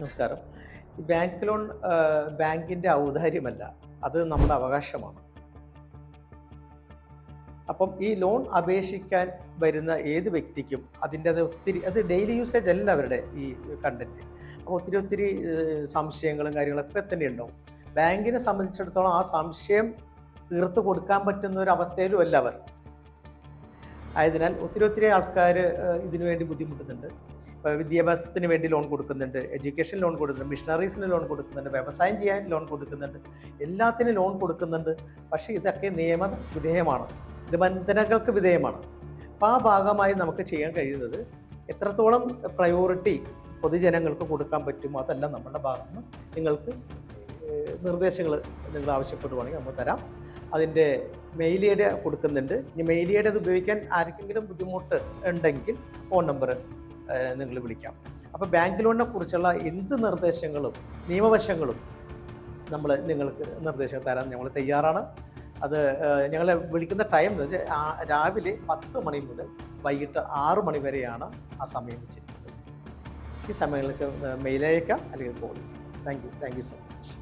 നമസ്കാരം. ഈ bank loan ബാങ്കിൻ്റെ ഔദാര്യമല്ല. അത് നമ്മുടെ അവകാശമാണ്. അപ്പം ഈ ലോൺ അപേക്ഷിക്കാൻ വരുന്ന ഏത് വ്യക്തിക്കും അതിൻ്റേത് ഒത്തിരി അത് ഡെയിലി യൂസേജ് അല്ല അവരുടെ ഈ കണ്ടന്റ്. അപ്പോൾ ഒത്തിരി സംശയങ്ങളും കാര്യങ്ങളൊക്കെ തന്നെ ഉണ്ടാവും. ബാങ്കിനെ സംബന്ധിച്ചിടത്തോളം ആ സംശയം തീർത്ത് കൊടുക്കാൻ പറ്റുന്ന ഒരു അവസ്ഥയിലും അല്ല അവർ. ആയതിനാൽ ഒത്തിരി ആൾക്കാർ ഇതിനു വേണ്ടി ബുദ്ധിമുട്ടുന്നുണ്ട്. വിദ്യാഭ്യാസത്തിന് വേണ്ടി ലോൺ കൊടുക്കുന്നുണ്ട്, എഡ്യൂക്കേഷൻ ലോൺ കൊടുക്കുന്നുണ്ട്, മിഷണറീസിന് ലോൺ കൊടുക്കുന്നുണ്ട്, വ്യവസായം ചെയ്യാൻ ലോൺ കൊടുക്കുന്നുണ്ട്, എല്ലാത്തിനും ലോൺ കൊടുക്കുന്നുണ്ട്. പക്ഷേ ഇതൊക്കെ നിയമ വിധേയമാണ്, നിബന്ധനകൾക്ക് വിധേയമാണ്. അപ്പോൾ ആ ഭാഗമായി നമുക്ക് ചെയ്യാൻ കഴിയുന്നത് എത്രത്തോളം പ്രയോറിറ്റി പൊതുജനങ്ങൾക്ക് കൊടുക്കാൻ പറ്റുമോ അതെല്ലാം നമ്മുടെ ഭാഗത്തുനിന്ന് നിങ്ങൾക്ക് നിർദ്ദേശങ്ങൾ നിങ്ങൾ ആവശ്യപ്പെടുവാണെങ്കിൽ നമ്മൾ തരാം. അതിൻ്റെ മെയിൽ ഐ ഡി കൊടുക്കുന്നുണ്ട്. ഇനി മെയിൽ ഐ ഡി അത് ഉപയോഗിക്കാൻ ആർക്കെങ്കിലും ബുദ്ധിമുട്ട് ഉണ്ടെങ്കിൽ ഫോൺ നമ്പർ നിങ്ങൾ വിളിക്കാം. അപ്പോൾ ബാങ്ക് ലോണിനെ കുറിച്ചുള്ള എന്ത് നിർദ്ദേശങ്ങളും നിയമവശങ്ങളും നിങ്ങൾക്ക് നിർദ്ദേശം തരാൻ ഞങ്ങൾ തയ്യാറാണ്. അത് ഞങ്ങളെ വിളിക്കുന്ന ടൈം എന്ന് വെച്ചാൽ രാവിലെ 10 മണി മുതൽ വൈകിട്ട് 6 മണി വരെയാണ് ആ സമയം വെച്ചിരിക്കുന്നത്. ഈ സമയങ്ങൾക്ക് മെയിൽ അയക്കാം അല്ലെങ്കിൽ കോൾ ചെയ്യാം. Thank you so much.